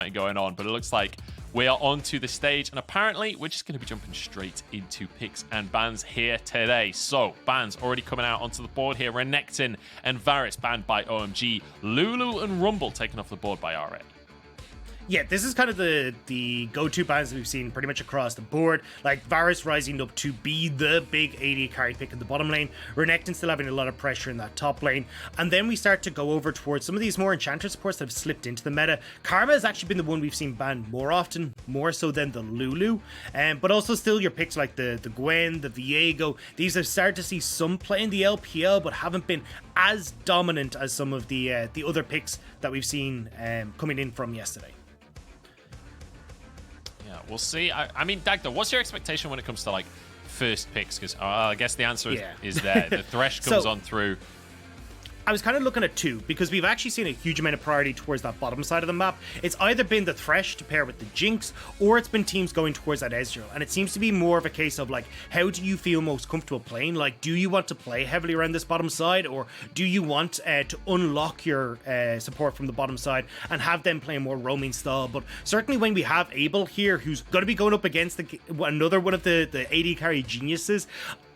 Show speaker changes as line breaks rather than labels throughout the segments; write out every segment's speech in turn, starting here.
going on, but it looks like we are onto the stage, and apparently we're just going to be jumping straight into picks and bans here today. So bans already coming out onto the board here. Renekton and Varus banned by OMG. Lulu and Rumble taken off the board by RA.
Yeah, this is kind of the go-to bans that we've seen pretty much across the board. Like Varus rising up to be the big AD carry pick in the bottom lane. Renekton still having a lot of pressure in that top lane. And then we start to go over towards some of these more enchanter supports that have slipped into the meta. Karma has actually been the one we've seen banned more often, more so than the Lulu. But also still your picks like the Gwen, the Viego. These have started to see some play in the LPL, but haven't been as dominant as some of the other picks that we've seen coming in from yesterday.
Yeah, we'll see. I mean, Dagda, what's your expectation when it comes to like first picks? Because I guess the answer is there. The Thresh comes on through.
I was kind of looking at two, because we've actually seen a huge amount of priority towards that bottom side of the map. It's either been the Thresh to pair with the Jinx, or it's been teams going towards that Ezreal. And it seems to be more of a case of like, how do you feel most comfortable playing? Like, do you want to play heavily around this bottom side, or do you want to unlock your support from the bottom side and have them play more roaming style? But certainly when we have Abel here, who's going to be going up against another one of the AD carry geniuses,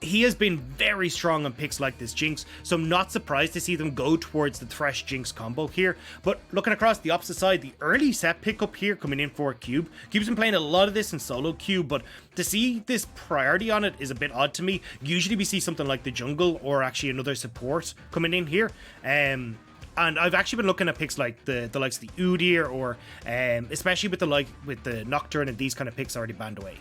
he has been very strong on picks like this Jinx, so I'm not surprised to see them go towards the Thresh Jinx combo here. But looking across the opposite side, the early set pickup here coming in for Cube. Cube's been playing a lot of this in solo queue, but to see this priority on it is a bit odd to me. Usually we see something like the jungle or actually another support coming in here. And I've actually been looking at picks like the likes of the Udyr, or especially with the Nocturne, and these kind of picks already banned away.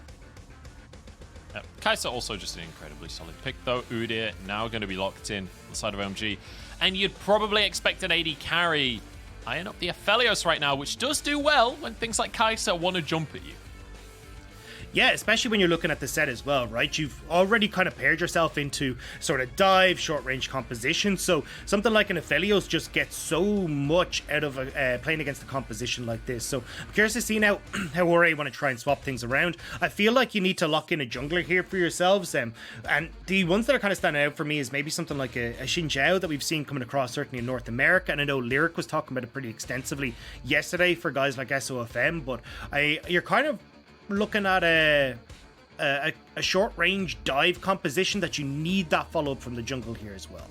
Kai'Sa also just an incredibly solid pick though. Udyr now going to be locked in on the side of OMG. And you'd probably expect an AD carry eyeing up the Aphelios right now, which does do well when things like Kai'Sa want to jump at you.
Yeah, especially when you're looking at the set as well, right? You've already kind of paired yourself into sort of dive, short-range composition, so something like an Aphelios just gets so much out of playing against a composition like this. So I'm curious to see now how RA want to try and swap things around. I feel like you need to lock in a jungler here for yourselves, and the ones that are kind of standing out for me is maybe something like a Xin Zhao that we've seen coming across certainly in North America, and I know Lyric was talking about it pretty extensively yesterday for guys like SOFM, but you're kind of looking at a short range dive composition that you need that follow up from the jungle here as well.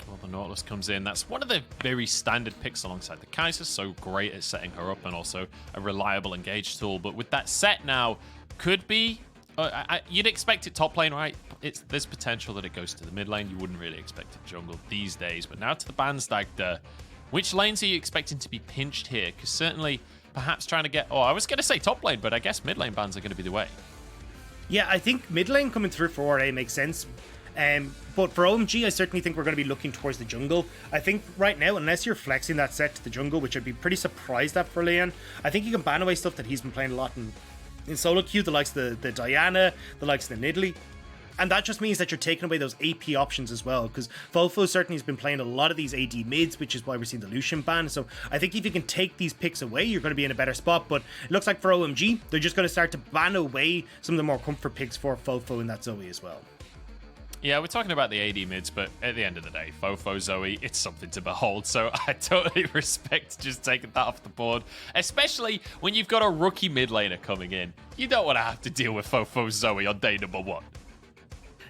Well, the Nautilus comes in. That's one of the very standard picks alongside the Kai'Sa. So great at setting her up, and also a reliable engage tool. But with that set now, could be you'd expect it top lane, right? There's potential that it goes to the mid lane. You wouldn't really expect it jungle these days. But now to the bans, Dagda. Which lanes are you expecting to be pinched here? Because certainly, perhaps trying to get... Oh, I was going to say top lane, but I guess mid lane bans are going to be the way.
Yeah, I think mid lane coming through for RA makes sense. But for OMG, I certainly think we're going to be looking towards the jungle. I think right now, unless you're flexing that set to the jungle, which I'd be pretty surprised at for Leon, I think you can ban away stuff that he's been playing a lot in solo queue, the likes of the Diana, the likes of the Nidalee. And that just means that you're taking away those AP options as well, because Fofo certainly has been playing a lot of these AD mids, which is why we're seeing the Lucian ban. So I think if you can take these picks away, you're going to be in a better spot. But it looks like for OMG, they're just going to start to ban away some of the more comfort picks for Fofo in that Zoe as well.
Yeah, we're talking about the AD mids, but at the end of the day, Fofo, Zoe, it's something to behold. So I totally respect just taking that off the board, especially when you've got a rookie mid laner coming in. You don't want to have to deal with Fofo, Zoe on day number 1.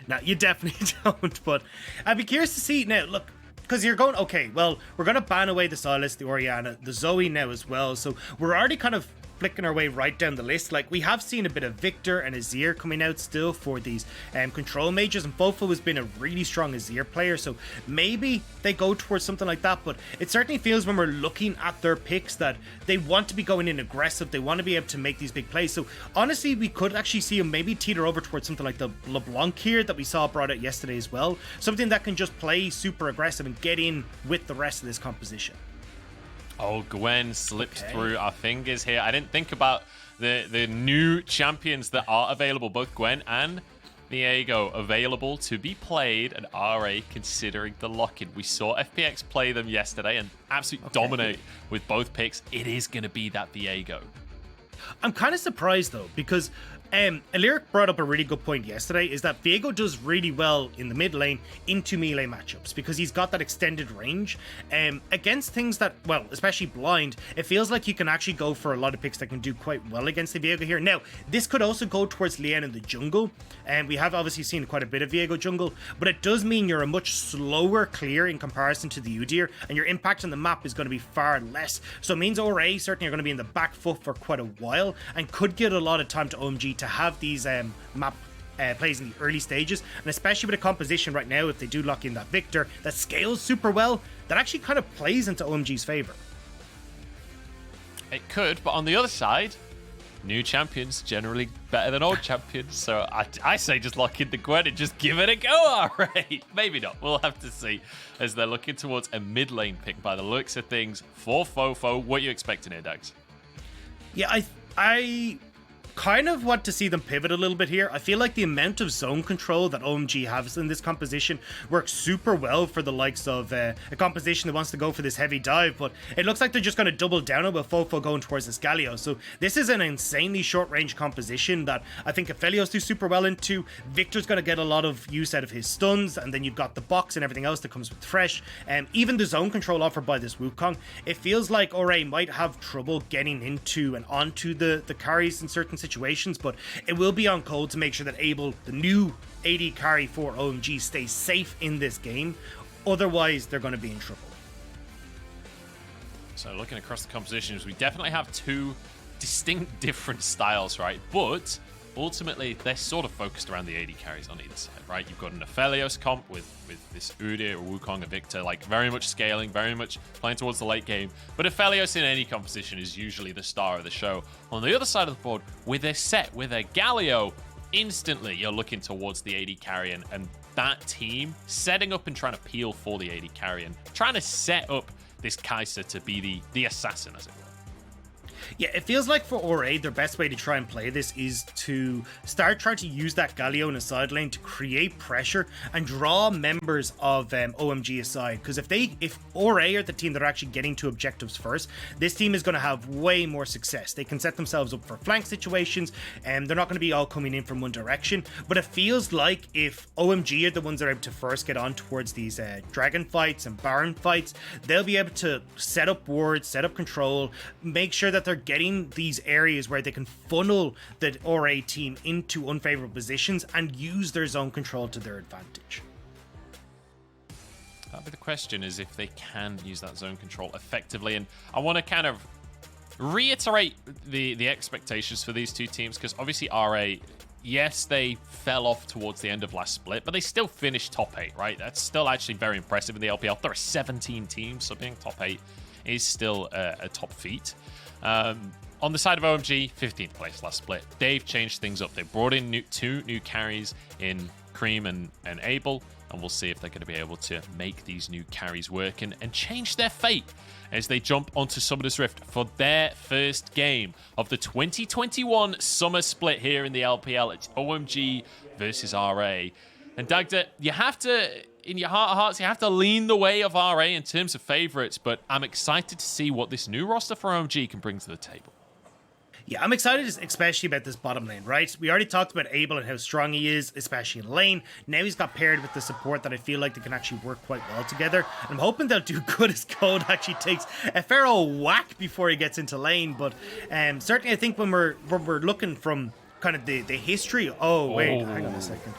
No, you definitely don't, but I'd be curious to see now, look, because you're going, okay, well, we're going to ban away the Sylas, the Orianna, the Zoe now as well, so we're already kind of flicking our way right down the list. Like, we have seen a bit of Victor and Azir coming out still for these control mages, and Fofo has been a really strong Azir player, so maybe they go towards something like that. But it certainly feels when we're looking at their picks that they want to be going in aggressive, they want to be able to make these big plays. So honestly, we could actually see them maybe teeter over towards something like the LeBlanc here that we saw brought out yesterday as well, something that can just play super aggressive and get in with the rest of this composition.
Oh, Gwen slipped through our fingers here. I didn't think about the new champions that are available, both Gwen and Viego available to be played, and RA considering the lock-in. We saw FPX play them yesterday and absolutely dominate with both picks. It is going to be that Viego.
I'm kind of surprised though, because Aliric brought up a really good point yesterday, is that Viego does really well in the mid lane into melee matchups because he's got that extended range. Against things that, well, especially blind, it feels like you can actually go for a lot of picks that can do quite well against the Viego here. Now, this could also go towards Lien in the jungle, and we have obviously seen quite a bit of Viego jungle, but it does mean you're a much slower clear in comparison to the Udyr, and your impact on the map is going to be far less. So it means ORA certainly are going to be in the back foot for quite a while, and could get a lot of time to OMG to have these map plays in the early stages, and especially with a composition right now, if they do lock in that Victor that scales super well, that actually kind of plays into OMG's favor.
It could, but on the other side, new champions generally better than old champions, so I say just lock in the Gwen and just give it a go, alright? Maybe not, we'll have to see, as they're looking towards a mid lane pick by the looks of things for Fofo. What are you expecting here, Dags?
Yeah, I kind of want to see them pivot a little bit here. I feel like the amount of zone control that OMG has in this composition works super well for the likes of a composition that wants to go for this heavy dive, but it looks like they're just going to double down on with Fofo going towards this Galio. So this is an insanely short range composition that I think Aphelios do super well into. Victor's going to get a lot of use out of his stuns, and then you've got the box and everything else that comes with Thresh, and even the zone control offered by this Wukong. It feels like ORA might have trouble getting into and onto the carries in certain situations, but it will be on Code to make sure that Abel, the new AD carry for OMG, stays safe in this game. Otherwise, they're going to be in trouble.
So looking across the compositions, we definitely have two distinct different styles, right? But ultimately, they're sort of focused around the AD carries on either side, right? You've got an Aphelios comp with this Udyr or Wukong and Victor, like very much scaling, very much playing towards the late game. But Aphelios in any composition is usually the star of the show. On the other side of the board, with a set, with a Galio, instantly you're looking towards the AD carry, and that team setting up and trying to peel for the AD carry and trying to set up this Kai'Sa to be the assassin, as it were.
Yeah, it feels like for ORA, their best way to try and play this is to start trying to use that Galio in the side lane to create pressure and draw members of OMG aside. Because if ORA are the team that are actually getting to objectives first, this team is going to have way more success. They can set themselves up for flank situations, and they're not going to be all coming in from one direction. But it feels like if OMG are the ones that are able to first get on towards these dragon fights and baron fights, they'll be able to set up wards, set up control, make sure that they're getting these areas where they can funnel the ORA team into unfavorable positions and use their zone control to their advantage.
That'll be the question, is if they can use that zone control effectively. And I want to kind of reiterate the expectations for these two teams, because obviously RA, yes, they fell off towards the end of last split, but they still finished top 8, right? That's still actually very impressive in the LPL. There are 17 teams, so being top 8 is still a top feat. On the side of OMG, 15th place last split. They've changed things up. They brought in two new carries in Cream and Abel, and we'll see if they're going to be able to make these new carries work and change their fate as they jump onto Summoner's Rift for their first game of the 2021 Summer Split here in the LPL. It's OMG versus RA. And Dagda, you have to, in your heart of hearts, you have to lean the way of RA in terms of favorites, but I'm excited to see what this new roster for OMG can bring to the table.
Yeah, I'm excited especially about this bottom lane, right? We already talked about Abel and how strong he is, especially in lane. Now he's got paired with the support that I feel like they can actually work quite well together. I'm hoping they'll do good as Code actually takes a fair old whack before he gets into lane. But certainly I think when we're looking from kind of the history... Oh, wait, hang on a second.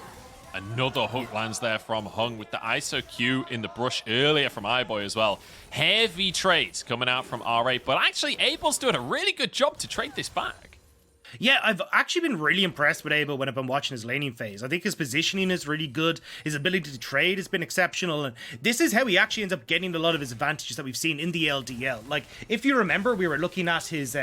Another hook lands there from Hung with the ISO Q in the brush earlier from iBoy as well. Heavy trades coming out from RA, but actually Abel's doing a really good job to trade this back.
Yeah, I've actually been really impressed with Abel when I've been watching his laning phase. I think his positioning is really good. His ability to trade has been exceptional. And this is how he actually ends up getting a lot of his advantages that we've seen in the LDL. Like, if you remember, we were looking at his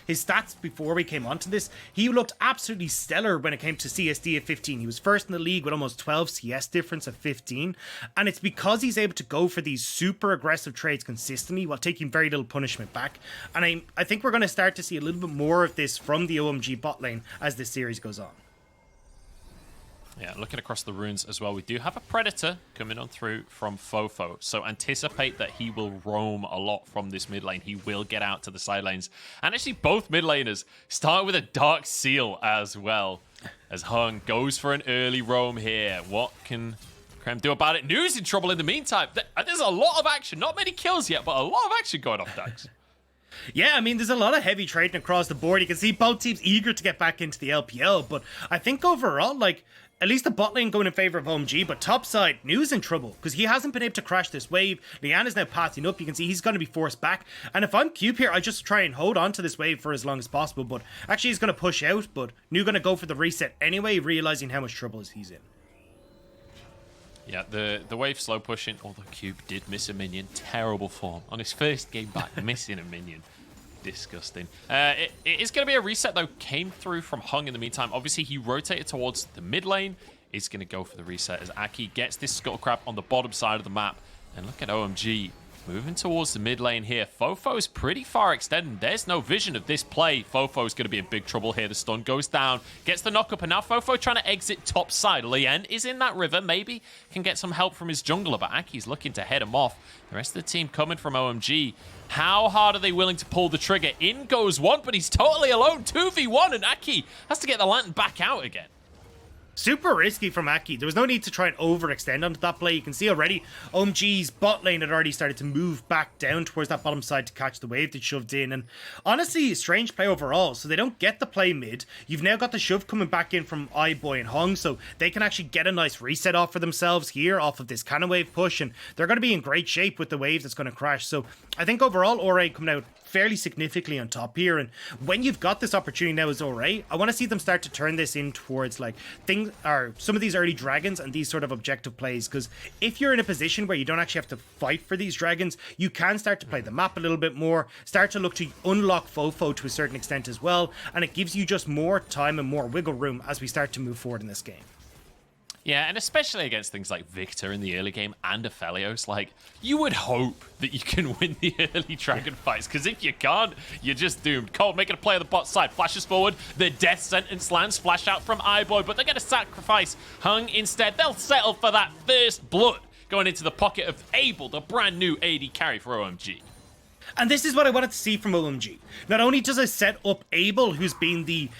stats before we came onto this. He looked absolutely stellar when it came to CSD at 15. He was first in the league with almost 12 CS difference at 15. And it's because he's able to go for these super aggressive trades consistently while taking very little punishment back. And I think we're going to start to see a little bit more of this from the OMG bot lane as this series goes on.
Yeah, looking across the runes as well, we do have a Predator coming on through from Fofo. So anticipate that he will roam a lot from this mid lane. He will get out to the side lanes. And actually, both mid laners start with a Dark Seal as well. As Hung goes for an early roam here. What can Krem do about it? Nu's in trouble in the meantime. There's a lot of action. Not many kills yet, but a lot of action going off, Dax.
Yeah, I mean, there's a lot of heavy trading across the board. You can see both teams eager to get back into the LPL, but I think overall, like, at least the bot lane going in favor of OMG, but top side, Nu's in trouble because he hasn't been able to crash this wave. Lian is now passing up. You can see he's going to be forced back. And if I'm Cube here, I just try and hold on to this wave for as long as possible. But actually, he's going to push out, but Nu going to go for the reset anyway, realizing how much trouble he's in.
Yeah, the wave slow pushing, although Cube did miss a minion. Terrible form. On his first game back, missing a minion. Disgusting. It is going to be a reset, though. Came through from Hung in the meantime. Obviously, he rotated towards the mid lane. Is going to go for the reset as Aki gets this Scuttle Crab on the bottom side of the map. And look at OMG moving towards the mid lane here. Fofo is pretty far extended. There's no vision of this play. Fofo is going to be in big trouble here. The stun goes down, gets the knock up, and now Fofo trying to exit top side. Lien is in that river. Maybe can get some help from his jungler, but Aki's looking to head him off. The rest of the team coming from OMG. How hard are they willing to pull the trigger? In goes one, but he's totally alone. 2v1, and Aki has to get the lantern back out again.
Super risky from Aki. There was no need to try and overextend onto that play. You can see already OMG's bot lane had already started to move back down towards that bottom side to catch the wave that shoved in. And honestly, strange play overall. So they don't get the play mid. You've now got the shove coming back in from iBoy and Hung. So they can actually get a nice reset off for themselves here off of this cannon wave push. And they're going to be in great shape with the wave that's going to crash. So I think overall, Ore coming out fairly significantly on top here. And when you've got this opportunity now as Ore, I want to see them start to turn this in towards like things are some of these early dragons and these sort of objective plays, because if you're in a position where you don't actually have to fight for these dragons, you can start to play the map a little bit more, start to look to unlock Fofo to a certain extent as well, and it gives you just more time and more wiggle room as we start to move forward in this game.
Yeah, and especially against things like Victor in the early game and Aphelios, like, you would hope that you can win the early dragon fights, because if you can't, you're just doomed. Cold making a play on the bot side, flashes forward, the death sentence lands, flash out from iBoy, but they're going to sacrifice Hung instead. They'll settle for that first blood going into the pocket of Abel, the brand new AD carry for OMG.
And this is what I wanted to see from OMG. Not only does it set up Abel, who's been the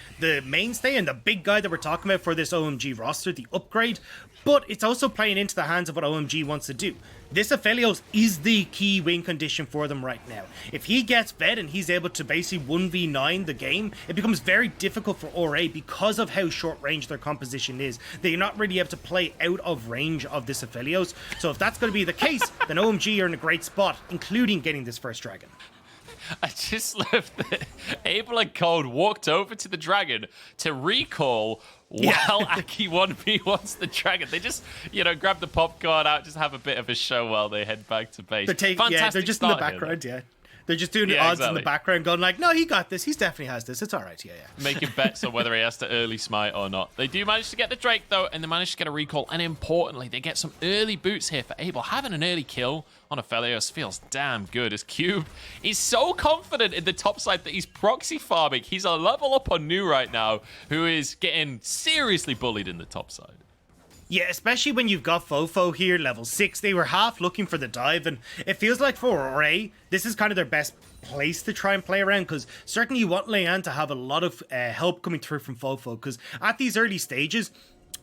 mainstay and the big guy that we're talking about for this OMG roster, the upgrade, but it's also playing into the hands of what OMG wants to do. This Aphelios is the key win condition for them right now. If he gets fed and he's able to basically 1v9 the game, it becomes very difficult for Ore because of how short range their composition is. They're not really able to play out of range of this Aphelios. So if that's going to be the case, then OMG are in a great spot, including getting this first dragon.
I just love that Abel and Cold walked over to the dragon to recall while Aki 1v1s the dragon. They just, grab the popcorn out, just have a bit of a show while they head back to base.
They're just in the background, They're just doing the odds in the background, going like, no, he got this. He definitely has this. It's all right. Yeah.
Making bets on whether he has to early smite or not. They do manage to get the Drake, though, and they manage to get a recall. And importantly, they get some early boots here for Abel. Having an early kill on Aphelios feels damn good, as Cube is so confident in the top side that he's proxy farming. He's a level up on Nu right now, who is getting seriously bullied in the top side.
Yeah, especially when you've got Fofo here, level 6. They were half looking for the dive, and it feels like for Ore, this is kind of their best place to try and play around, because certainly you want Lian to have a lot of help coming through from Fofo, because at these early stages,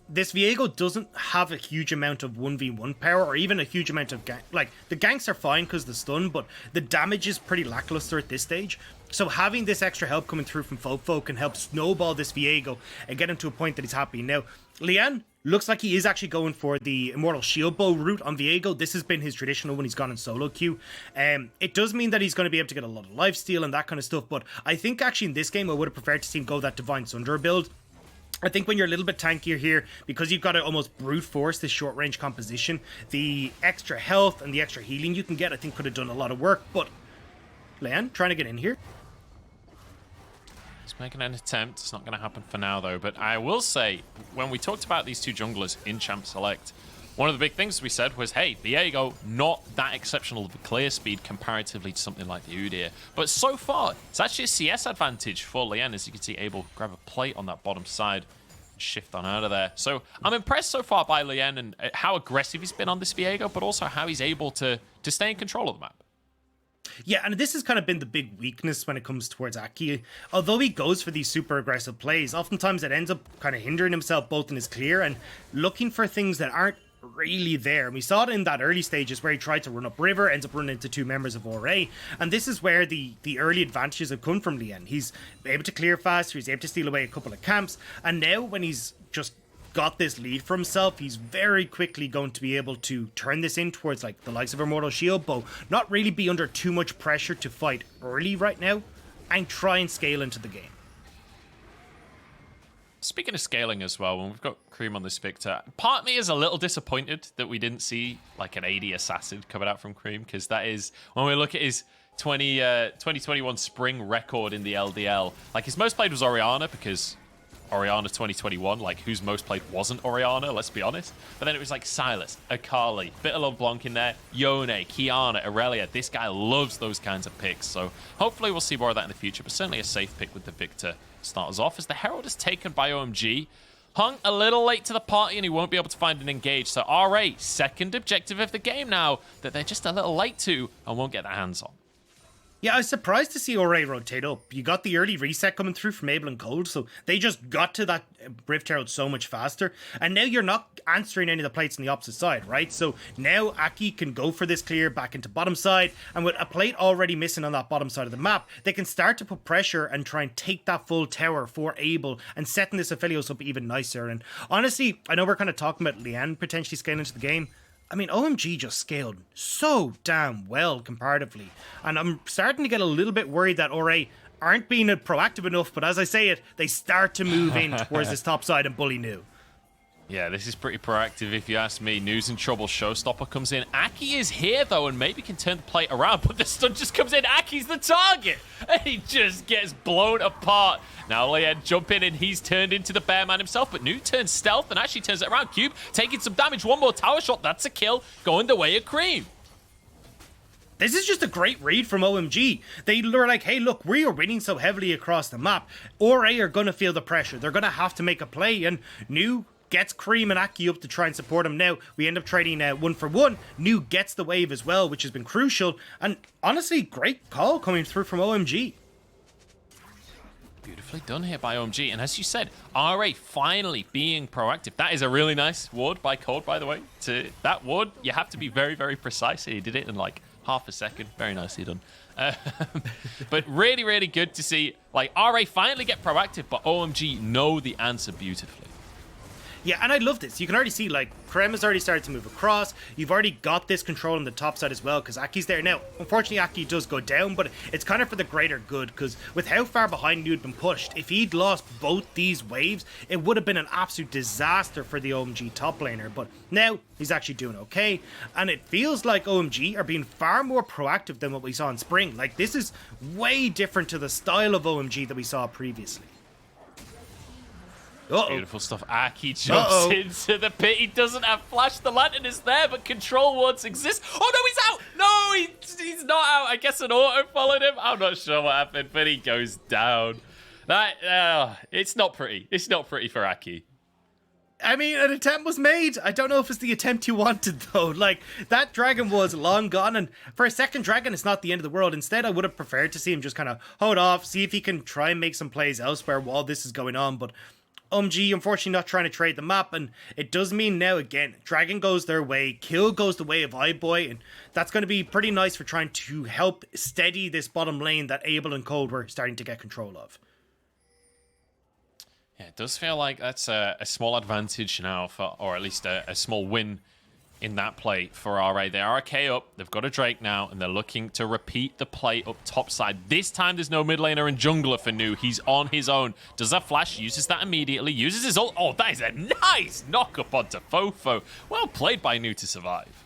this Viego doesn't have a huge amount of 1v1 power, or even a huge amount of gank. Like, the ganks are fine because the stun, but the damage is pretty lackluster at this stage. So having this extra help coming through from Fofo can help snowball this Viego and get him to a point that he's happy. Now, Lian looks like he is actually going for the Immortal Shield Bow route on Viego. This has been his traditional when he's gone in solo queue. It does mean that he's going to be able to get a lot of lifesteal and that kind of stuff, but I think actually in this game I would have preferred to see him go that Divine Sunder build. I think when you're a little bit tankier here, because you've got to almost brute force this short range composition, the extra health and the extra healing you can get, I think could have done a lot of work. But Lian trying to get in here.
He's making an attempt. It's not going to happen for now, though. But I will say, when we talked about these two junglers in Champ Select, one of the big things we said was, hey, Viego, not that exceptional of a clear speed comparatively to something like the Udyr. But so far, it's actually a CS advantage for Lian, as you can see, Abel grab a plate on that bottom side. shift on out of there. So I'm impressed so far by Lien and how aggressive he's been on this Viego, but also how he's able to stay in control of the map.
Yeah, and this has kind of been the big weakness when it comes towards Aki. Although he goes for these super aggressive plays, oftentimes it ends up kind of hindering himself both in his clear and looking for things that aren't really there. And we saw it in that early stages where he tried to run up river, ends up running into 2 members of ORA, and this is where the early advantages have come from Lien. He's able to clear faster, he's able to steal away a couple of camps, and now when he's just got this lead for himself, he's very quickly going to be able to turn this in towards like the likes of Immortal Shield, but not really be under too much pressure to fight early right now and try and scale into the game.
Speaking of scaling as well, when we've got Cream on this Victor, part of me is a little disappointed that we didn't see like an AD assassin coming out from Cream, because that is, when we look at his 2021 spring record in the LDL, like his most played was Orianna, because Orianna 2021, like whose most played wasn't Orianna, let's be honest. But then it was like Silas, Akali, bit of LeBlanc in there, Yone, Kiana, Aurelia. This guy loves those kinds of picks. So hopefully we'll see more of that in the future, but certainly a safe pick with the Victor start us off, as the Herald is taken by OMG. Hung a little late to the party and he won't be able to find an engage. So RA, second objective of the game now that they're just a little late to and won't get their hands on.
Yeah, I was surprised to see ORA rotate up. You got the early reset coming through from Abel and Cold, so they just got to that Rift Herald so much faster. And now you're not answering any of the plates on the opposite side, right? So now Aki can go for this clear back into bottom side, and with a plate already missing on that bottom side of the map, they can start to put pressure and try and take that full tower for Abel and setting this Aphelios up even nicer. And honestly, I know we're kind of talking about Lien potentially scaling into the game. I mean, OMG just scaled so damn well comparatively. And I'm starting to get a little bit worried that ORA aren't being proactive enough, but as I say it, they start to move in towards this top side and bully New.
Yeah, this is pretty proactive if you ask me. News and Trouble Showstopper comes in. Aki is here though and maybe can turn the plate around, but the stun just comes in. Aki's the target and he just gets blown apart. Now Lien jump in and he's turned into the bear man himself, but New turns stealth and actually turns it around. Cube taking some damage. One more tower shot. That's a kill going the way of Cream.
This is just a great read from OMG. They were like, hey, look, we are winning so heavily across the map. ORA are going to feel the pressure. They're going to have to make a play, and New gets Cream and Aki up to try and support him. Now, we end up trading 1-for-1. New gets the wave as well, which has been crucial. And honestly, great call coming through from OMG.
Beautifully done here by OMG. And as you said, RA finally being proactive. That is a really nice ward by Cold, by the way. To that ward, you have to be very, very precise. He did it in like half a second. Very nicely done. But really, really good to see like RA finally get proactive, but OMG know the answer beautifully.
Yeah, and I love this. You can already see, like, Krem has already started to move across. You've already got this control on the top side as well, because Aki's there. Now, unfortunately, Aki does go down, but it's kind of for the greater good, because with how far behind you'd been pushed, if he'd lost both these waves, it would have been an absolute disaster for the OMG top laner. But now, he's actually doing okay, and it feels like OMG are being far more proactive than what we saw in Spring. Like, this is way different to the style of OMG that we saw previously.
Beautiful stuff. Aki jumps into the pit. He doesn't have flash. The lantern is there, but control wards exist. Oh, no, he's out. No, he's not out. I guess an auto followed him. I'm not sure what happened, but he goes down. That it's not pretty. It's not pretty for Aki.
I mean, an attempt was made. I don't know if it's the attempt you wanted, though. Like, that dragon was long gone, and for a second dragon, it's not the end of the world. Instead, I would have preferred to see him just kind of hold off, see if he can try and make some plays elsewhere while this is going on, but OMG, unfortunately, not trying to trade the map, and it does mean now, again, Dragon goes their way, Kill goes the way of iBoy, and that's going to be pretty nice for trying to help steady this bottom lane that Abel and Cold were starting to get control of.
Yeah, it does feel like that's a small advantage now, for, or at least a small win in that play for RA. They are okay up, they've got a Drake now, and they're looking to repeat the play up top side. This time there's no mid laner and jungler for New. He's on his own. Does that flash, uses that immediately, uses his ult. Oh, that is a nice knock up onto Fofo. Well played by New to survive.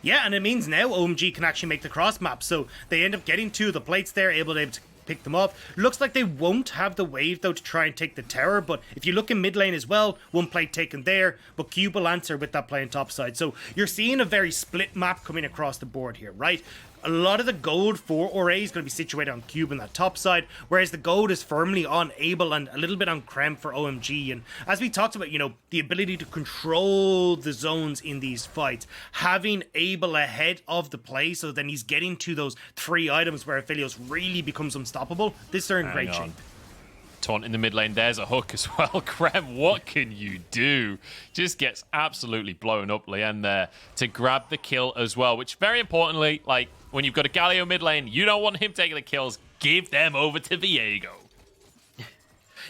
Yeah, and it means now OMG can actually make the cross map, so they end up getting two of the plates there, able to pick them up. Looks like they won't have the wave though to try and take the tower, but if you look in mid lane as well, one plate taken there, but Cube will answer with that play on top side. So you're seeing a very split map coming across the board here, right? a lot of the gold for Ore is going to be situated on Cube on that top side, whereas the gold is firmly on Abel and a little bit on Krem for OMG. And as we talked about, you know, the ability to control the zones in these fights, having Abel ahead of the play, so then he's getting to those 3 items where Aphelios really becomes unstoppable. This are in great shape.
Taunt in the mid lane, there's a hook as well. Krem, what can you do? Just gets absolutely blown up. Lien there to grab the kill as well, which very importantly, like when you've got a Galio mid lane, you don't want him taking the kills. Give them over to Viego.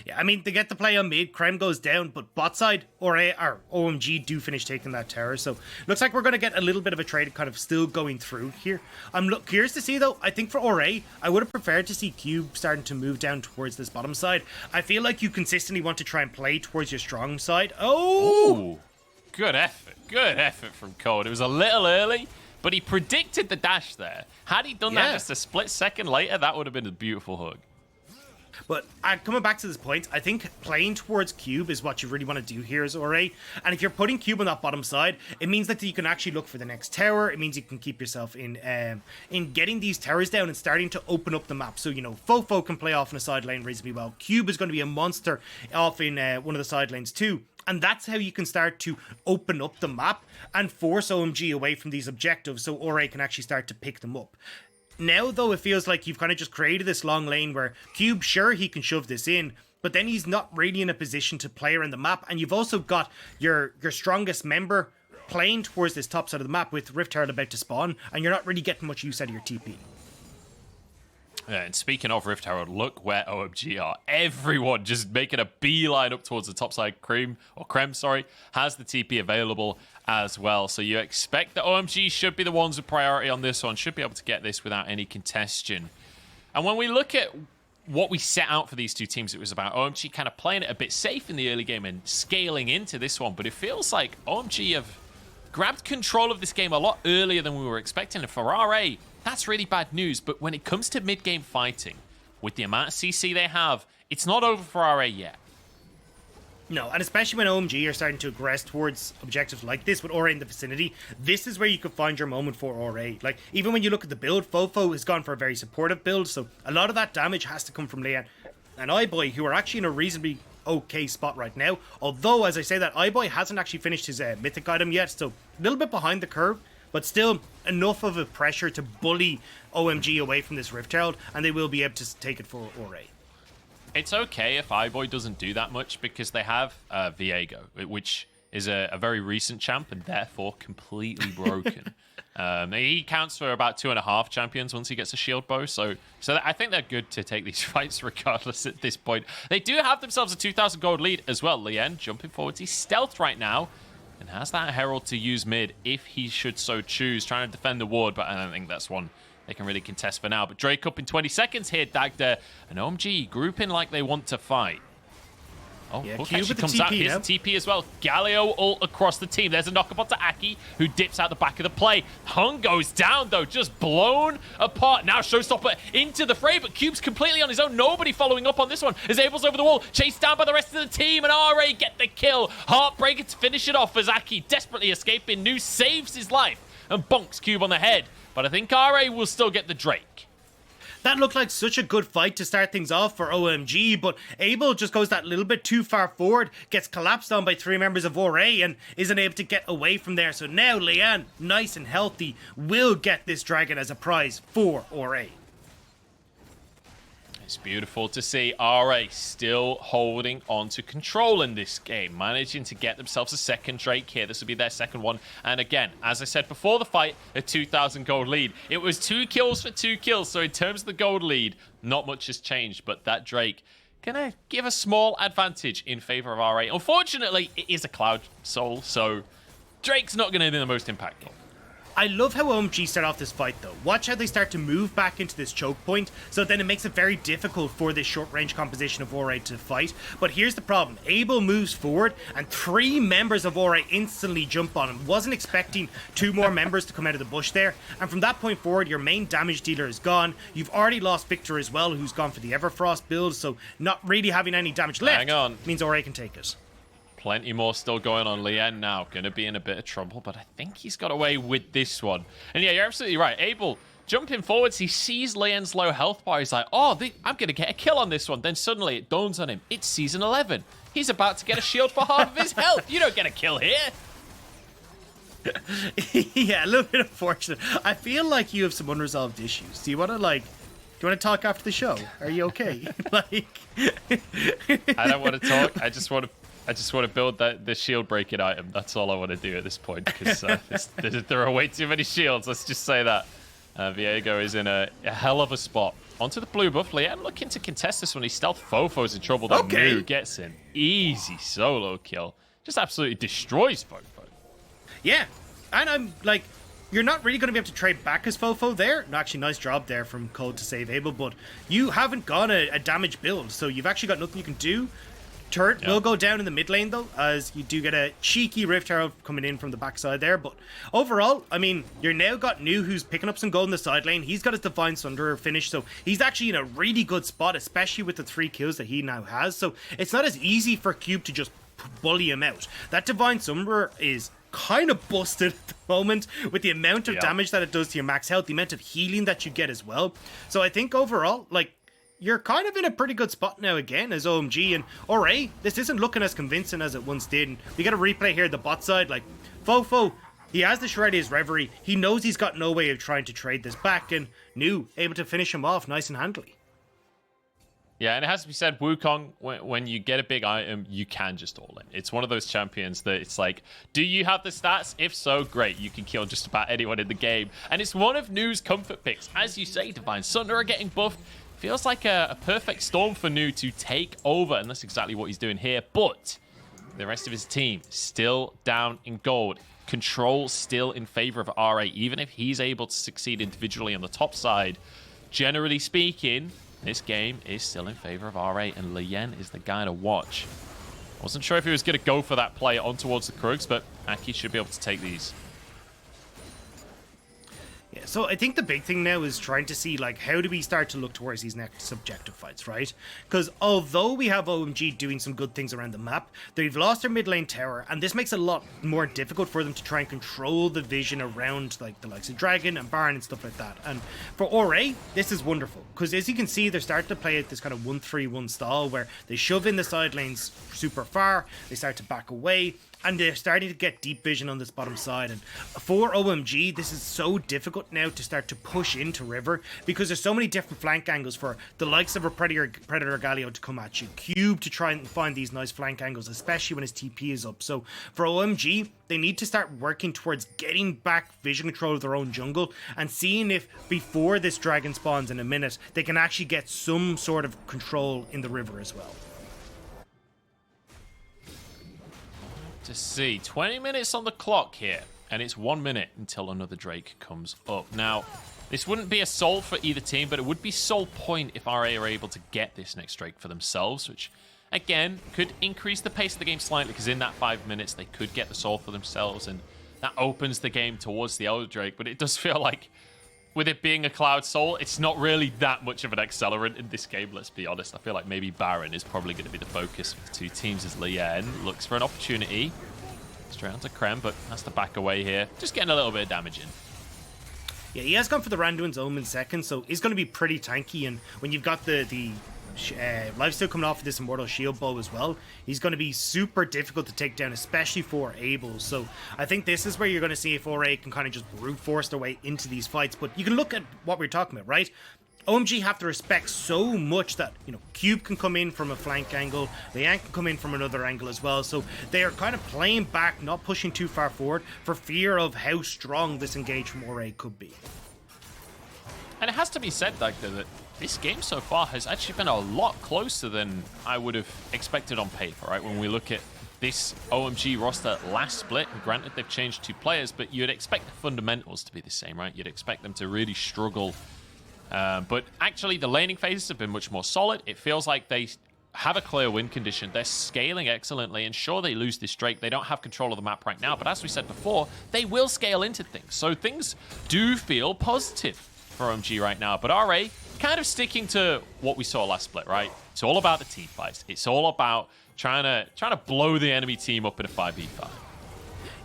Yeah, I mean, they get the play on mid, Krem goes down, but bot side, or OMG do finish taking that tower. So looks like we're going to get a little bit of a trade kind of still going through here. I'm curious to see, though. I think for Ore, I would have preferred to see Cube starting to move down towards this bottom side. I feel like you consistently want to try and play towards your strong side. Oh!
Ooh, good effort. Good effort from Code. It was a little early, but he predicted the dash there. Had he done that just a split second later, that would have been a beautiful hook.
But coming back to this point, I think playing towards Cube is what you really want to do here as Ore. And if you're putting Cube on that bottom side, it means that you can actually look for the next tower. It means you can keep yourself in getting these towers down and starting to open up the map. So, you know, Fofo can play off in a side lane reasonably well. Cube is going to be a monster off in one of the side lanes too. And that's how you can start to open up the map and force OMG away from these objectives so Ore can actually start to pick them up. Now, though, it feels like you've kind of just created this long lane where Cube, sure, he can shove this in, but then he's not really in a position to play around the map. And you've also got your strongest member playing towards this top side of the map with Rift Herald about to spawn, and you're not really getting much use out of your TP.
Yeah, and speaking of Rift Herald, look where OMG are. Everyone just making a beeline up towards the top side. Krem, has the TP available as well. So you expect that OMG should be the ones with priority on this one, should be able to get this without any contention. And when we look at what we set out for these two teams, it was about OMG kind of playing it a bit safe in the early game and scaling into this one. But it feels like OMG have grabbed control of this game a lot earlier than we were expecting. And for RA, that's really bad news. But when it comes to mid-game fighting, with the amount of CC they have, it's not over for RA yet.
No, and especially when OMG are starting to aggress towards objectives like this with Ore in the vicinity, this is where you could find your moment for Ore. Like, even when you look at the build, Fofo has gone for a very supportive build, so a lot of that damage has to come from Leon and iBoy, who are actually in a reasonably okay spot right now. Although, as I say that, iBoy hasn't actually finished his mythic item yet, so a little bit behind the curve, but still enough of a pressure to bully OMG away from this Rift Herald, and they will be able to take it for Ore.
It's okay if iBoy doesn't do that much because they have Viego, which is a very recent champ and therefore completely broken. He counts for about 2.5 champions once he gets a shield bow, so I think they're good to take these fights regardless at this point. They do have themselves a 2,000 gold lead as well. Lien jumping forward. He's stealthed right now and has that Herald to use mid if he should so choose, trying to defend the ward, but I don't think that's one they can really contest for now. But Drake up in 20 seconds here, Dagda and OMG grouping like they want to fight. Oh,
yeah,
Hook actually comes out. Here's TP as well. Galio ult across the team. There's a knock up onto Aki, who dips out the back of the play. Hung goes down, though, just blown apart. Now Showstopper into the fray, but Cube's completely on his own. Nobody following up on this one. As Abel's over the wall, chased down by the rest of the team, and RA get the kill. Heartbreaker to finish it off as Aki, desperately escaping. New saves his life and bonks Cube on the head. But I think RA will still get the Drake.
That looked like such a good fight to start things off for OMG, but Abel just goes that little bit too far forward, gets collapsed on by 3 members of Ore, and isn't able to get away from there. So now Leanne, nice and healthy, will get this dragon as a prize for Ore.
It's beautiful to see RA still holding on to control in this game, managing to get themselves a second Drake here. This will be their second one. And again, as I said before the fight, a 2,000 gold lead. It was 2 kills for 2 kills. So in terms of the gold lead, not much has changed. But that Drake gonna give a small advantage in favor of RA. Unfortunately, it is a Cloud Soul, so Drake's not gonna be the most impactful.
I love how OMG start off this fight though. Watch how they start to move back into this choke point, so then it makes it very difficult for this short range composition of Ore to fight. But here's the problem. Abel moves forward and 3 members of Ore instantly jump on him. Wasn't expecting 2 more members to come out of the bush there. And from that point forward, your main damage dealer is gone. You've already lost Victor as well, who's gone for the Everfrost build, so not really having any damage left.
Hang on.
Means Ore can take it.
Plenty more still going on. Lien now going to be in a bit of trouble, but I think he's got away with this one. And yeah, you're absolutely right. Abel jumping forwards, he sees Lien's low health bar. He's like, oh, I'm going to get a kill on this one. Then suddenly it dawns on him. It's season 11. He's about to get a shield for half of his health. You don't get a kill here.
Yeah, a little bit unfortunate. I feel like you have some unresolved issues. Do you want to talk after the show? Are you okay? Like,
I don't want to talk. I just want to build the shield breaking item. That's all I want to do at this point, because there are way too many shields. Let's just say that. Viego is in a hell of a spot. Onto the blue buff. Lien looking to contest this one. He stealth Fofo's in trouble. That Moo gets in. Easy solo kill. Just absolutely destroys Fofo.
Yeah, and I'm like, you're not really going to be able to trade back as Fofo there. No, actually, nice job there from Code to save Abel, but you haven't gone a damage build, so you've actually got nothing you can do. Turret will go down in the mid lane, though, as you do get a cheeky Rift Herald coming in from the backside there. But overall, I mean, you're now got New, who's picking up some gold in the side lane. He's got his Divine Sunderer finish, so he's actually in a really good spot, especially with the 3 kills that he now has. So it's not as easy for Cube to just bully him out. That Divine Sunderer is kind of busted at the moment with the amount of damage that it does to your max health, the amount of healing that you get as well. So I think overall, like, you're kind of in a pretty good spot now again as OMG, and RA, this isn't looking as convincing as it once did. And we got a replay here, the bot side, like, Fofo, he has the Shredder's Reverie. He knows he's got no way of trying to trade this back, and New able to finish him off nice and handily.
Yeah, and it has to be said, Wukong, when you get a big item, you can just all in. It's one of those champions that it's like, do you have the stats? If so, great. You can kill just about anyone in the game. And it's one of New's comfort picks. As you say, Divine Sunderer getting buffed. Feels like a perfect storm for New to take over, and that's exactly what he's doing here. But the rest of his team still down in gold. Control still in favor of RA, even if he's able to succeed individually on the top side. Generally speaking, this game is still in favor of RA, and Lien is the guy to watch. Wasn't sure if he was going to go for that play on towards the Krugs, but Aki should be able to take these.
Yeah, so I think the big thing now is trying to see, like, how do we start to look towards these next subjective fights, right? Because although we have OMG doing some good things around the map, they've lost their mid lane tower, and this makes it a lot more difficult for them to try and control the vision around, like, the likes of Dragon and Baron and stuff like that. And for RA, this is wonderful, because as you can see, they're starting to play at this kind of 1-3-1 style, where they shove in the side lanes super far, they start to back away, and they're starting to get deep vision on this bottom side. And for OMG, this is so difficult now to start to push into River, because there's so many different flank angles for the likes of a Predator Galio to come at you, Cube to try and find these nice flank angles, especially when his TP is up. So for OMG, they need to start working towards getting back vision control of their own jungle and seeing if before this dragon spawns in a minute, they can actually get some sort of control in the River as well.
To see 20 minutes on the clock here, and it's 1 minute until another Drake comes up. Now, this wouldn't be a soul for either team, but it would be soul point if RA are able to get this next Drake for themselves, which again could increase the pace of the game slightly, because in that 5 minutes they could get the soul for themselves, and that opens the game towards the Elder Drake. But it does feel like, with it being a Cloud Soul, it's not really that much of an accelerant in this game, let's be honest. I feel like maybe Baron is probably going to be the focus for the two teams, as Lien looks for an opportunity. Straight onto Krem, but has to back away here. Just getting a little bit of damage in.
Yeah, he has gone for the Randuin's Omen second, so he's going to be pretty tanky, and when you've got the lifesteal coming off of this Immortal Shield Bow as well, he's going to be super difficult to take down, especially for Abel. So I think this is where you're going to see if RA can kind of just brute force their way into these fights. But you can look at what we're talking about, right? OMG have to respect so much that, you know, Cube can come in from a flank angle, Lian can come in from another angle as well, so they are kind of playing back, not pushing too far forward, for fear of how strong this engage from RA could be.
And it has to be said, like, that this game so far has actually been a lot closer than I would have expected on paper, right? When we look at this OMG roster last split, and granted they've changed 2 players, but you'd expect the fundamentals to be the same, right? You'd expect them to really struggle. But actually, the laning phases have been much more solid. It feels like they have a clear win condition. They're scaling excellently, and sure, they lose this Drake. They don't have control of the map right now, but as we said before, they will scale into things. So things do feel positive for OMG right now. But RA, kind of sticking to what we saw last split, right? It's all about the team fights. It's all about trying to blow the enemy team up in a 5v5.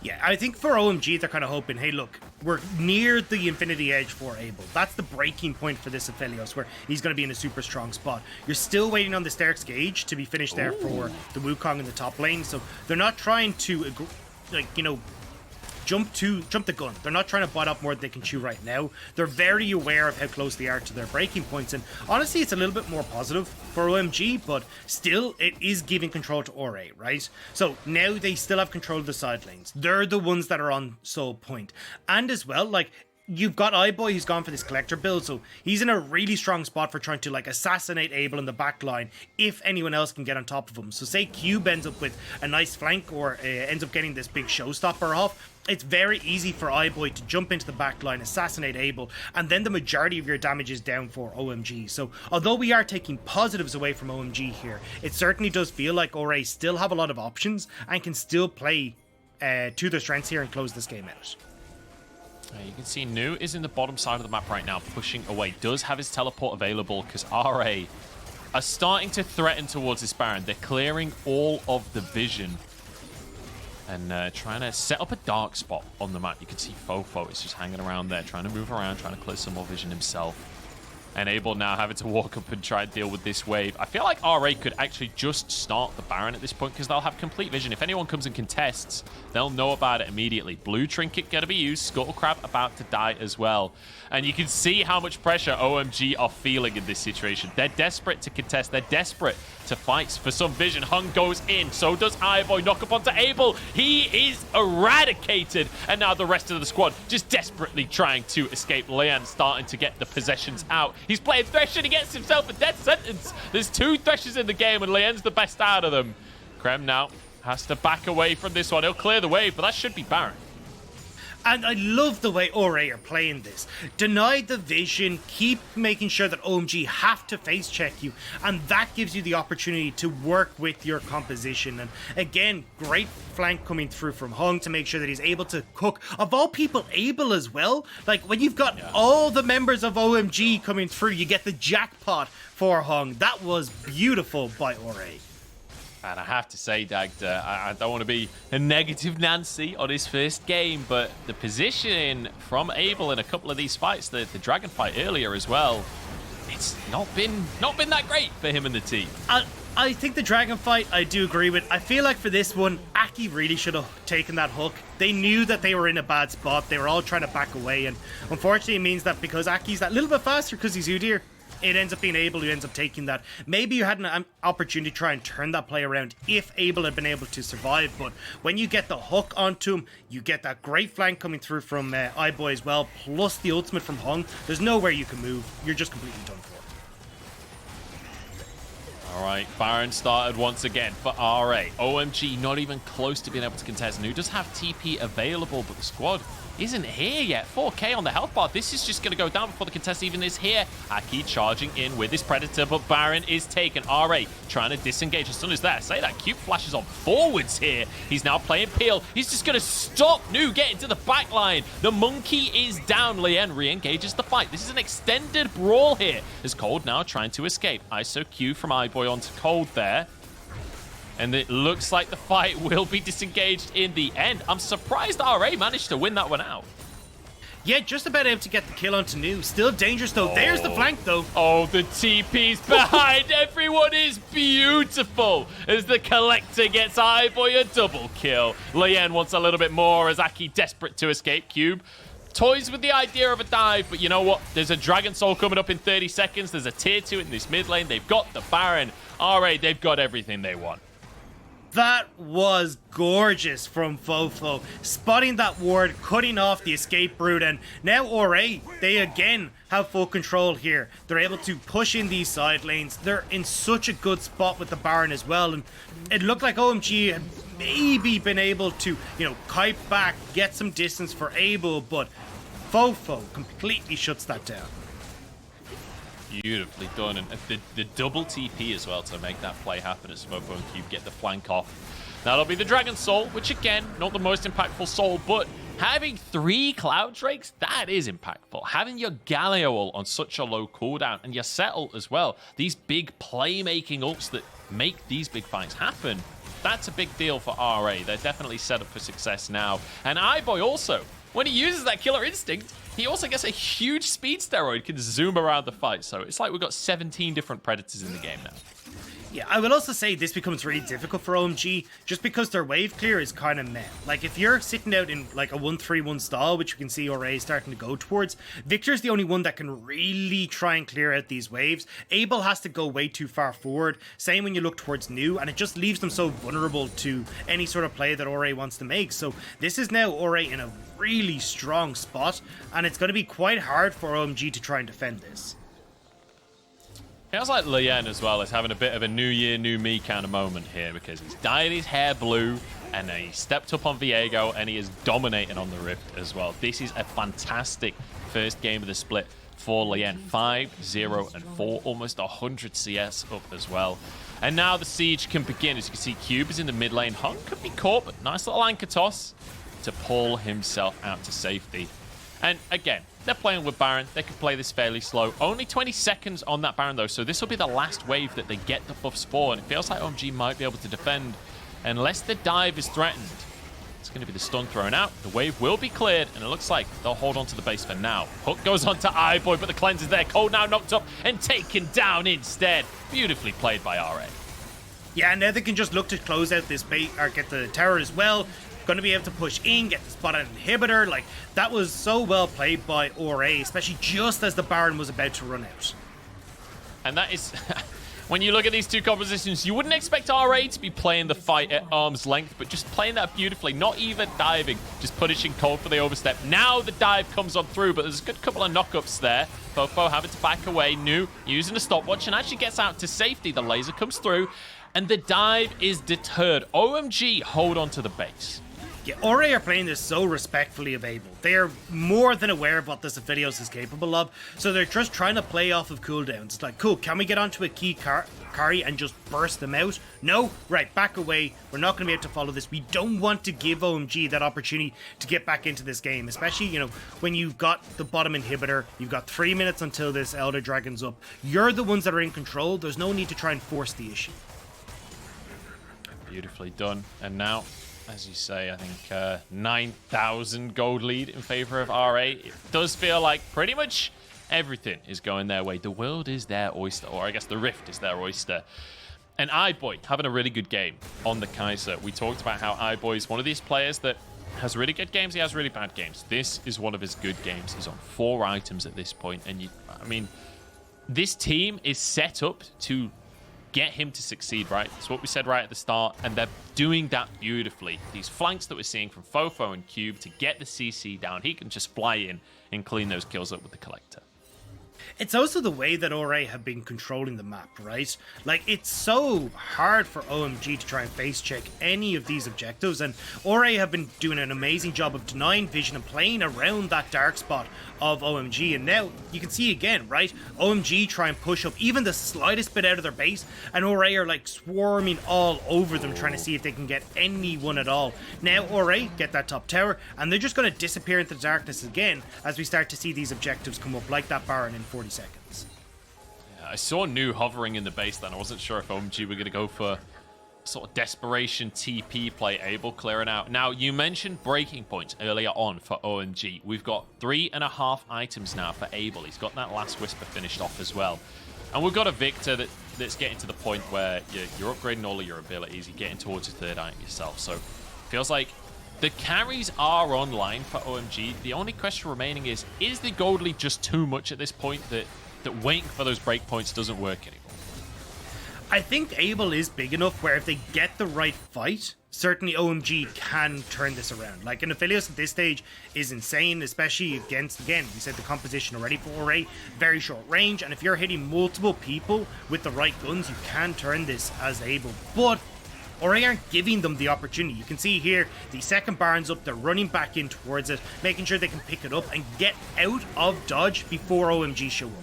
Yeah, I think for OMG, they're kind of hoping, hey, look, we're near the Infinity Edge for Abel. That's the breaking point for this Aphelios, where he's going to be in a super strong spot. You're still waiting on the Sterk's Gauge to be finished there for the Wukong in the top lane, so they're not trying to, like, you know, jump the gun. They're not trying to bite off more than they can chew right now. They're very aware of how close they are to their breaking points, and honestly, it's a little bit more positive for OMG, but still, it is giving control to Ore, right? So now they still have control of the side lanes. They're the ones that are on soul point. And as well, like, you've got iBoy who's gone for this collector build, so he's in a really strong spot for trying to like assassinate Abel in the back line if anyone else can get on top of him. So say Cube ends up with a nice flank or ends up getting this big showstopper off, it's very easy for iBoy to jump into the back line, assassinate Abel, and then the majority of your damage is down for OMG. So although we are taking positives away from OMG here, it certainly does feel like Ore still have a lot of options and can still play to their strengths here and close this game out.
You can see Nu is in the bottom side of the map right now, pushing away. Does have his teleport available because RA are starting to threaten towards this Baron. They're clearing all of the vision and trying to set up a dark spot on the map. You can see Fofo is just hanging around there, trying to move around, trying to clear some more vision himself. And Abel now having to walk up and try and deal with this wave. I feel like RA could actually just start the Baron at this point because they'll have complete vision. If anyone comes and contests, they'll know about it immediately. Blue Trinket going to be used. Scuttlecrab about to die as well. And you can see how much pressure OMG are feeling in this situation. They're desperate to contest. They're desperate to fight for some vision. Hung goes in. So does iBoy. Knock up onto Abel. He is eradicated. And now the rest of the squad just desperately trying to escape. Leon starting to get the possessions out. He's playing Thresh and he gets himself a death sentence. There's 2 Threshers in the game and Leon's the best out of them. Krem now has to back away from this one. He'll clear the wave, but that should be Baron.
And I love the way Ore are playing this. Deny the vision, keep making sure that OMG have to face check you, and that gives you the opportunity to work with your composition. And again, great flank coming through from Hung to make sure that he's able to cook. Of all people, Abel as well. Like, when you've got all the members of OMG coming through, you get the jackpot for Hung. That was beautiful by Ore.
And I have to say, Dagda, I don't want to be a negative Nancy on his first game, but the positioning from Abel in a couple of these fights, the Dragon fight earlier as well, it's not been that great for him and the team.
I think the Dragon fight, I do agree with. I feel like for this one, Aki really should have taken that hook. They knew that they were in a bad spot. They were all trying to back away, and unfortunately it means that because Aki's that little bit faster because he's Udyr, it ends up being Abel who ends up taking that. Maybe you had an opportunity to try and turn that play around if Abel had been able to survive, but when you get the hook onto him, you get that great flank coming through from iBoy as well, plus the ultimate from Hung. There's nowhere you can move. You're just completely done for.
All right, Baron started once again for RA. OMG not even close to being able to contest. Nu does have TP available, but the squad isn't here yet. 4K on the health bar. This is just going to go down before the contest even is here. Aki charging in with his Predator, but Baron is taken. RA trying to disengage as soon as that. Say that Cube flashes on forwards here. He's now playing Peel. He's just going to stop Nu getting to the back line. The monkey is down. Lien re-engages the fight. This is an extended brawl here as Cold now trying to escape. ISO Q from iBoy onto Cold there. And it looks like the fight will be disengaged in the end. I'm surprised RA managed to win that one out.
Yeah, just about able to get the kill onto Nu. Still dangerous, though. There's the flank, though.
Oh, the TP's behind. Everyone is beautiful as the Collector gets iBoy a double kill. Lien wants a little bit more as Aki desperate to escape. Cube toys with the idea of a dive, but you know what? There's a Dragon Soul coming up in 30 seconds. There's a tier 2 in this mid lane. They've got the Baron. RA, they've got everything they want.
That was gorgeous from Fofo. Spotting that ward, cutting off the escape route, and now Ore, they again have full control here. They're able to push in these side lanes. They're in such a good spot with the Baron as well, and it looked like OMG had maybe been able to, you know, kite back, get some distance for Abel, but Fofo completely shuts that down.
Beautifully done, and the double TP as well to make that play happen as Fofo and Cube get the flank off. That'll be the Dragon Soul, which again, not the most impactful soul, but having 3 Cloud Drakes, that is impactful. Having your Galio on such a low cooldown, and your Settle as well, these big playmaking ults that make these big fights happen. That's a big deal for RA. They're definitely set up for success now. And iBoy also, when he uses that killer instinct, he also gets a huge speed steroid, can zoom around the fight. So it's like we've got 17 different predators in the game now.
Yeah, I will also say this becomes really difficult for OMG just because their wave clear is kind of meh. Like, if you're sitting out in like a 1-3-1 stall, which you can see RA is starting to go towards, Victor's the only one that can really try and clear out these waves. Abel has to go way too far forward. Same when you look towards New, and it just leaves them so vulnerable to any sort of play that RA wants to make. So this is now RA in a really strong spot, and it's going to be quite hard for OMG to try and defend this.
Feels like Lien as well is having a bit of a new year, new me kind of moment here, because he's dyed his hair blue and he stepped up on Viego and he is dominating on the Rift as well. This is a fantastic first game of the split for Lien. 5-0-4, almost 100 CS up as well. And now the siege can begin. As you can see, Cube is in the mid lane. Hung could be caught, but nice little anchor toss to pull himself out to safety. And again, they're playing with Baron. They can play this fairly slow. Only 20 seconds on that Baron, though, so this will be the last wave that they get the buffs for, and it feels like OMG might be able to defend unless the dive is threatened. It's going to be the stun thrown out. The wave will be cleared, and it looks like they'll hold on to the base for now. Hook goes on to iBoy, but the cleanse is there. Cold now knocked up and taken down instead. Beautifully played by RA.
Yeah, now they can just look to close out this bait or get the tower as well. Going to be able to push in, get the spot on inhibitor. Like, that was so well played by RA, especially just as the Baron was about to run out. And
that is, when you look at these two compositions, you wouldn't expect RA to be playing the fight at arm's length, but just playing that beautifully, not even diving, just punishing Cold for the overstep. Now the dive comes on through, but there's a good couple of knockups there. Fofo having to back away. New using a stopwatch and actually gets out to safety. The laser comes through, and the dive is deterred. OMG hold on to the base.
Yeah, RA are playing this so respectfully of Abel. They are more than aware of what this Aphelios is capable of, so they're just trying to play off of cooldowns. It's like, cool, can we get onto a key carry and just burst them out? No? Right, back away. We're not going to be able to follow this. We don't want to give OMG that opportunity to get back into this game, especially, you know, when you've got the bottom inhibitor, you've got 3 minutes until this Elder Dragon's up. You're the ones that are in control. There's no need to try and force the issue.
Beautifully done. And now, as you say, I think 9,000 gold lead in favor of RA. It does feel like pretty much everything is going their way. The world is their oyster, or I guess the Rift is their oyster. And iBoy having a really good game on the Kaiser. We talked about how iBoy is one of these players that has really good games, he has really bad games. This is one of his good games. He's on 4 items at this point, and I mean, this team is set up to get him to succeed, right? That's what we said right at the start, and they're doing that beautifully. These flanks that we're seeing from Fofo and Cube to get the CC down, he can just fly in and clean those kills up with the Collector.
It's also the way that RA have been controlling the map, right? Like, it's so hard for OMG to try and face check any of these objectives, and RA have been doing an amazing job of denying vision and playing around that dark spot of OMG, and now you can see again, right? OMG try and push up even the slightest bit out of their base, and RA are like swarming all over them trying to see if they can get anyone at all. Now RA get that top tower, and they're just going to disappear into the darkness again as we start to see these objectives come up, like that Baron in 40 seconds.
Yeah, I saw New hovering in the base then. I wasn't sure if OMG were going to go for sort of desperation TP play, Abel clearing out. Now, you mentioned breaking points earlier on for OMG. We've got 3.5 items now for Abel. He's got that last Whisper finished off as well. And we've got a Victor that's getting to the point where you're upgrading all of your abilities. You're getting towards your 3rd item yourself. So, feels like the carries are online for OMG. The only question remaining is the gold lead just too much at this point that waiting for those breakpoints doesn't work anymore?
I think Abel is big enough where if they get the right fight, certainly OMG can turn this around. Like, an Aphelios at this stage is insane, especially against, again, we said the composition already for RA, very short range, and if you're hitting multiple people with the right guns, you can turn this as Abel. But RA aren't giving them the opportunity. You can see here, the second Baron's up, they're running back in towards it, making sure they can pick it up and get out of dodge before OMG show up.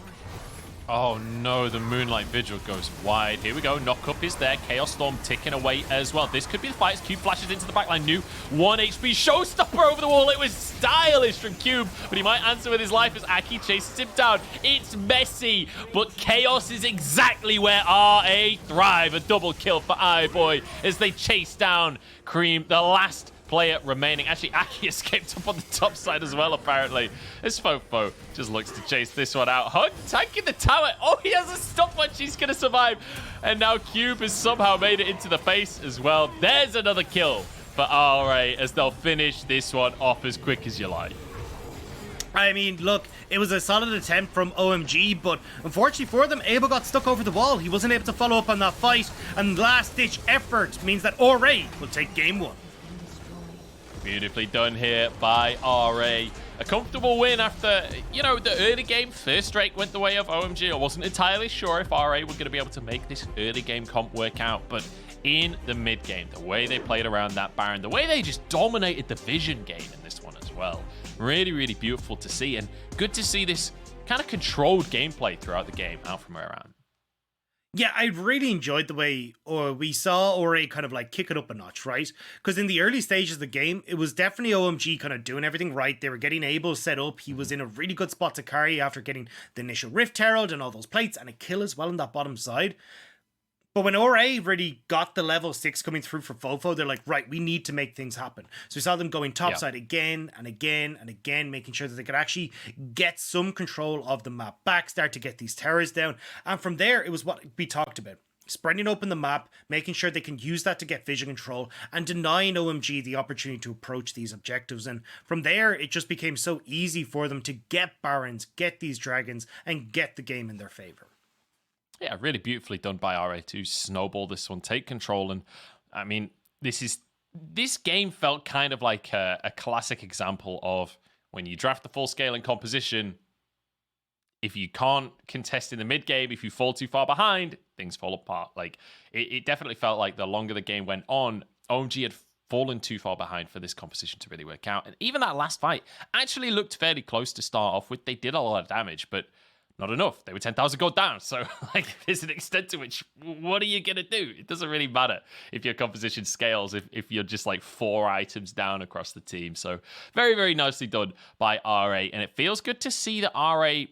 Oh no, the Moonlight Vigil goes wide. Here we go, knock-up is there. Chaos Storm ticking away as well. This could be the fight as Cube flashes into the backline. New 1 HP showstopper over the wall. It was stylish from Cube, but he might answer with his life as Aki chases him down. It's messy, but Chaos is exactly where RA thrive. A double kill for iBoy as they chase down Cream, the last player remaining. Actually, Aki escaped up on the top side as well, apparently. This Fofo just looks to chase this one out. Hug tanking the tower. Oh, he has a stopwatch. He's going to survive. And now Cube has somehow made it into the face as well. There's another kill for RA as they'll finish this one off as quick as you like.
I mean, look, it was a solid attempt from OMG, but unfortunately for them, Abel got stuck over the wall. He wasn't able to follow up on that fight, and last-ditch effort means that RA will take game 1.
Beautifully done here by RA. A comfortable win after, you know, the early game first strike went the way of OMG. I wasn't entirely sure if RA were going to be able to make this early game comp work out, but in the mid game, the way they played around that Baron, the way they just dominated the vision game in this one as well. Really, really beautiful to see, and good to see this kind of controlled gameplay throughout the game out from around.
Yeah, I really enjoyed the way we saw Ore kind of like kick it up a notch, right? Because in the early stages of the game, it was definitely OMG kind of doing everything right. They were getting Abel set up. He was in a really good spot to carry after getting the initial Rift Herald and all those plates and a kill as well on that bottom side. But when Ore really got the level 6 coming through for Fofo, they're like, right, we need to make things happen. So we saw them going topside again and again and again, making sure that they could actually get some control of the map back, start to get these towers down. And from there, it was what we talked about. Spreading open the map, making sure they can use that to get vision control, and denying OMG the opportunity to approach these objectives. And from there, it just became so easy for them to get Barons, get these dragons, and get the game in their favor.
Yeah, really beautifully done by RA to snowball this one, take control. And I mean, this game felt kind of like a classic example of when you draft the full scaling composition, if you can't contest in the mid game, if you fall too far behind, things fall apart. Like it definitely felt like the longer the game went on, OMG had fallen too far behind for this composition to really work out. And even that last fight actually looked fairly close to start off with. They did a lot of damage, but not enough. They were 10,000 gold down. So, like, there's an extent to which, what are you going to do? It doesn't really matter if your composition scales, if you're just, like, 4 items down across the team. So, very, very nicely done by RA. And it feels good to see that RA,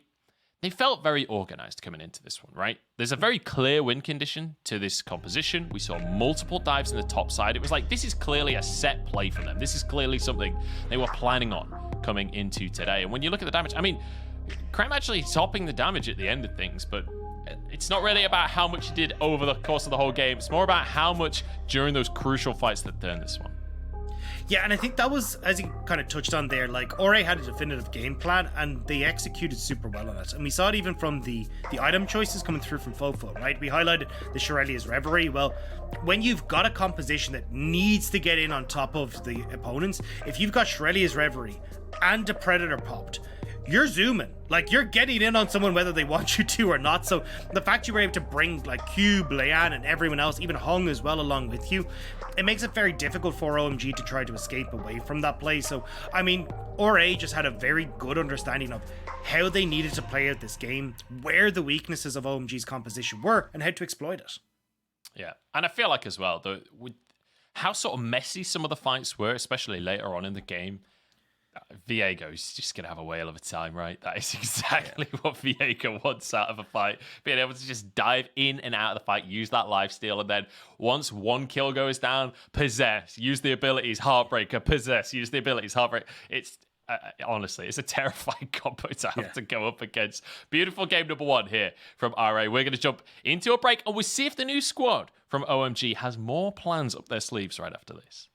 they felt very organized coming into this one, right? There's a very clear win condition to this composition. We saw multiple dives in the top side. It was like, this is clearly a set play for them. This is clearly something they were planning on coming into today. And when you look at the damage, I mean, Krem actually topping the damage at the end of things, but it's not really about how much he did over the course of the whole game. It's more about how much during those crucial fights that turned this one.
Yeah, and I think that was, as you kind of touched on there, like, Ore had a definitive game plan, and they executed super well on it. And we saw it even from the item choices coming through from Fofo, right? We highlighted the Shirelia's Reverie. Well, when you've got a composition that needs to get in on top of the opponents, if you've got Shirelia's Reverie and a Predator popped, you're zooming. Like, you're getting in on someone whether they want you to or not. So the fact you were able to bring, like, Cube, Leanne, and everyone else, even Hung as well along with you, it makes it very difficult for OMG to try to escape away from that play. So, I mean, RA just had a very good understanding of how they needed to play out this game, where the weaknesses of OMG's composition were, and how to exploit it.
Yeah, and I feel like as well, with how sort of messy some of the fights were, especially later on in the game, Viego is just going to have a whale of a time, right? That is exactly what Viego wants out of a fight. Being able to just dive in and out of the fight, use that lifesteal, and then once one kill goes down, possess, use the abilities, Heartbreaker, possess, use the abilities, Heartbreaker. It's honestly, it's a terrifying combo to have to go up against. Beautiful game number 1 here from RA. We're going to jump into a break, and we'll see if the new squad from OMG has more plans up their sleeves right after this.